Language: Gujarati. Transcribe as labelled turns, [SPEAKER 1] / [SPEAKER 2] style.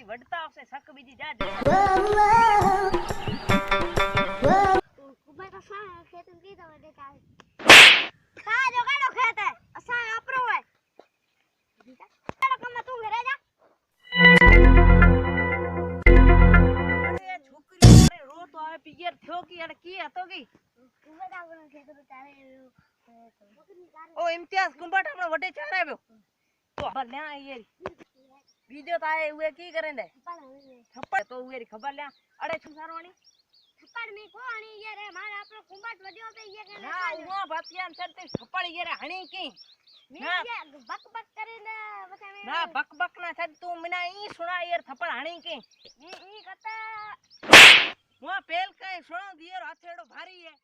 [SPEAKER 1] वही वडता આવશે સક બીજી જા
[SPEAKER 2] કુબા તો સા ખેત કી તો વડે ચાલ કા જો કાડો ખેત હે અસા આપરો હે કાડો કમ તું ઘરે જા
[SPEAKER 1] અરે છોકરી અરે રો તો આવે પિયર થયો કી અરે કી હતો કી
[SPEAKER 2] કુબા તો આપણો ખેત તો ચાલે
[SPEAKER 1] ઓ ઇમ્તિયાઝ કુંબટ આપણો વડે ચાર આવ્યો તો લ્યા યાર બીજો તાએ ઉએ કી કરે ને થપ્પડ તો ઉએ ખબર લ્યા અડે છું સારવાણી
[SPEAKER 2] થપ્પડ મે કોણી યાર મારે આપણો કુંબટ વડ્યો તો યાર કે
[SPEAKER 1] ના ઉવો ભાતિયાન સરતે થપ્પડ યાર હણી કી
[SPEAKER 2] ના બક બક કરીને પછી મે
[SPEAKER 1] ના બક બક ના સદ તું મના ઈ સુણા યાર થપ્પડ હણી કી
[SPEAKER 2] ઈ કતા
[SPEAKER 1] वो पेल का सुनो दियर हथेड़ो भारी है